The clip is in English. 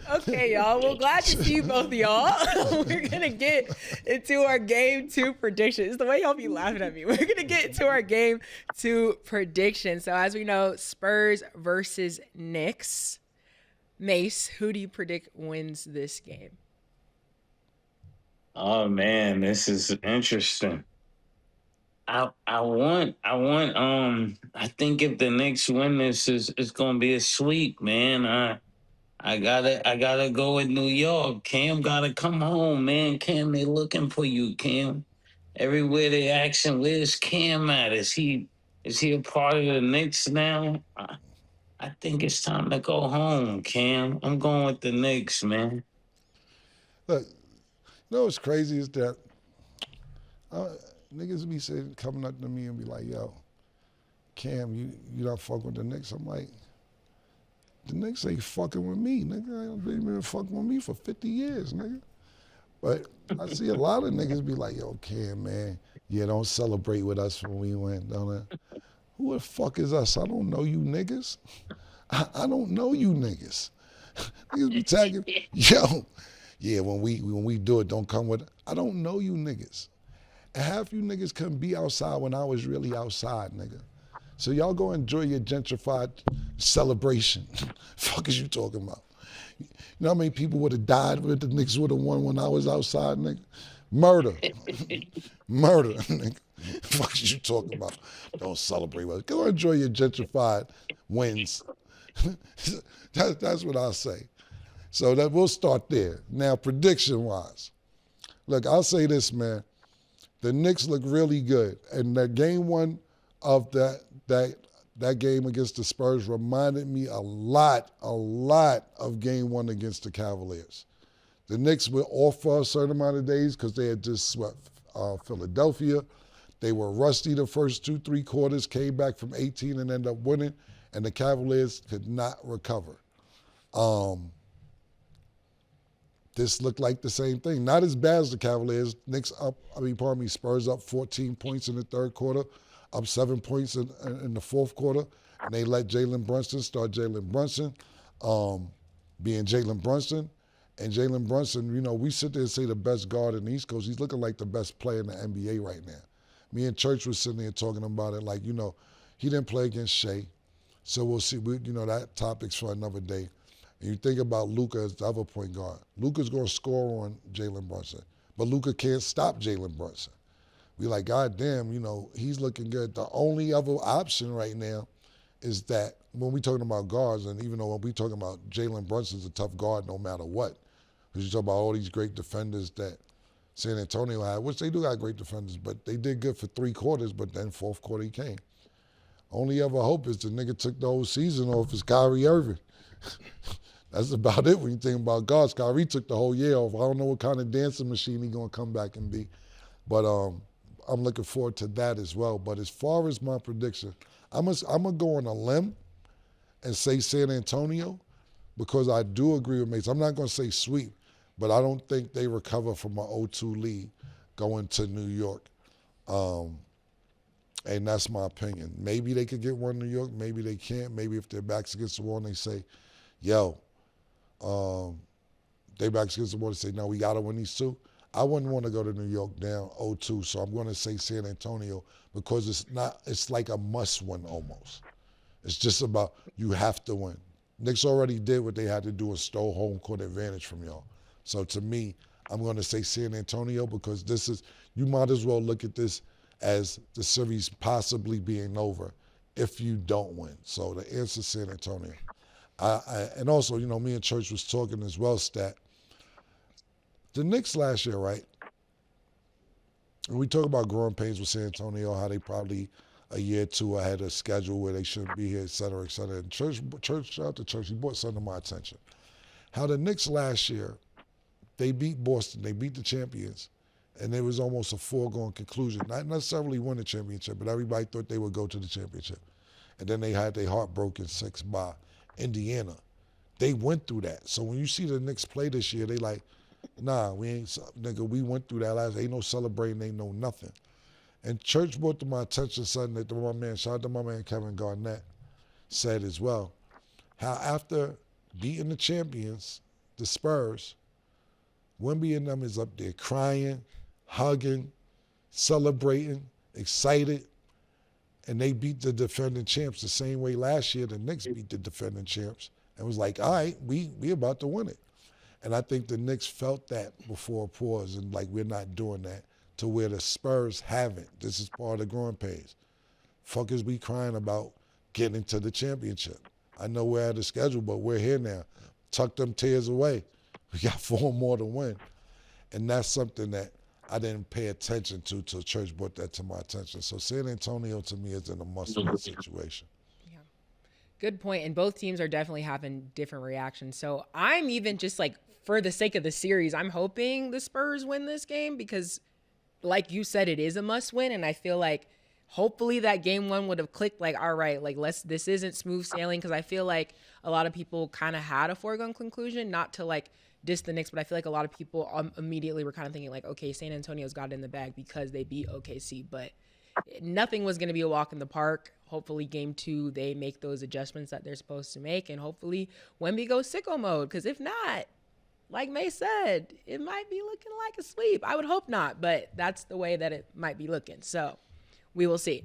Okay, y'all. Well, glad to see both of y'all. We're gonna get into our game two predictions. The way y'all be laughing at me. We're gonna get into our game two predictions. So as we know, Spurs versus Knicks. Mase, who do you predict wins this game? Oh man, this is interesting. I think if the Knicks win this is it's gonna be a sweep, man. I gotta go with New York. Cam gotta come home, man. Cam, they looking for you, Cam. Everywhere they asking, where's Cam at? Is he a part of the Knicks now? I think it's time to go home, Cam. I'm going with the Knicks, man. Look, you know what's crazy is that uh, niggas be saying, coming up to me and be like, yo, Cam, you not fucking with the Knicks? I'm like, the Knicks ain't fucking with me, nigga. They've been fucking with me for 50 years, nigga. But I see a lot of niggas be like, yo, Cam, man, yeah, don't celebrate with us when we win, don't it? Who the fuck is us? I don't know you niggas. I don't know you niggas. Niggas be tagging, yo, yeah, when we do it, don't come with it. I don't know you niggas. And half you niggas couldn't be outside when I was really outside, nigga. So y'all go enjoy your gentrified celebration. Fuck is you talking about? You know how many people would have died if the Knicks would have won when I was outside, nigga? Murder. Murder, nigga. Fuck is you talking about? Don't celebrate with us. Go enjoy your gentrified wins. That's what I say. So that we'll start there. Now, prediction-wise. Look, I'll say this, man. The Knicks look really good. And that game one of that game against the Spurs reminded me a lot of game one against the Cavaliers. The Knicks were off for a certain amount of days because they had just swept Philadelphia. They were rusty the first 2-3 quarters, came back from 18 and ended up winning, and the Cavaliers could not recover. This looked like the same thing. Not as bad as the Cavaliers. Spurs up 14 points in the third quarter, up 7 points in the fourth quarter, and they let Jalen Brunson start Jalen Brunson, being Jalen Brunson. And Jalen Brunson, we sit there and say the best guard in the East Coast. He's looking like the best player in the NBA right now. Me and Church was sitting there talking about it like, he didn't play against Shea. So we'll see. That topic's for another day. And you think about Luka as the other point guard. Luka's going to score on Jalen Brunson. But Luka can't stop Jalen Brunson. We like, God damn, he's looking good. The only other option right now is that when we talking about guards, and even though when we talking about Jalen Brunson's a tough guard no matter what, because you talk about all these great defenders that San Antonio had, which they do got great defenders, but they did good for 3 quarters, but then fourth quarter he came. Only ever hope is the nigga took the whole season off is Kyrie Irving. That's about it when you think about guards. Kyrie took the whole year off. I don't know what kind of dancing machine he's going to come back and be. But I'm looking forward to that as well. But as far as my prediction, I'm going to go on a limb and say San Antonio because I do agree with Mace. I'm not going to say sweep, but I don't think they recover from an 0-2 lead going to New York. And that's my opinion. Maybe they could get one in New York. Maybe they can't. Maybe if their back's against the wall and they say, yo, they backs against the wall and say, no, we got to win these two. I wouldn't want to go to New York down 0-2, so I'm going to say San Antonio because it's like a must win almost. It's just about you have to win. Knicks already did what they had to do and stole home court advantage from y'all. So to me, I'm going to say San Antonio because you might as well look at this as the series possibly being over if you don't win. So the answer is San Antonio. And also, me and Church was talking as well, Stat. The Knicks last year, right? And we talk about growing pains with San Antonio, how they probably a year or two ahead of schedule where they shouldn't be here, et cetera, et cetera. And Church, shout out to Church, he brought something to my attention. How the Knicks last year, they beat Boston, they beat the champions, and it was almost a foregone conclusion. Not necessarily win the championship, but everybody thought they would go to the championship. And then they had their heart broken 6 by Indiana. They went through that. So when you see the Knicks play this year, they like, nah, we ain't, nigga, we went through that last, ain't no celebrating, ain't no nothing. And Church brought to my attention something that shout out to my man Kevin Garnett, said as well. How after beating the champions the Spurs, Wemby and them is up there crying, hugging, celebrating, excited, and they beat the defending champs the same way last year the Knicks beat the defending champs, and was like, all right, we about to win it. And I think the Knicks felt that before a pause, and like, we're not doing that, to where the Spurs haven't. This is part of the growing pains. Fuck is we crying about getting into the championship? I know we're out of schedule, but we're here now. Tuck them tears away. We got 4 more to win. And that's something that I didn't pay attention to till Church brought that to my attention. So San Antonio, to me, is in a must-win situation. Yeah. Good point. And both teams are definitely having different reactions. So I'm even just like, for the sake of the series, I'm hoping the Spurs win this game because, like you said, it is a must-win. And I feel like hopefully that game 1 would have clicked, like, all right, like, this isn't smooth sailing, because I feel like a lot of people kind of had a foregone conclusion, not to like diss the Knicks, but I feel like a lot of people immediately were kind of thinking like, okay, San Antonio's got it in the bag because they beat OKC, but nothing was going to be a walk in the park. Hopefully game 2, they make those adjustments that they're supposed to make, and hopefully Wemby goes sicko mode, because if not, like Mase said, it might be looking like a sweep. I would hope not, but that's the way that it might be looking. So we will see.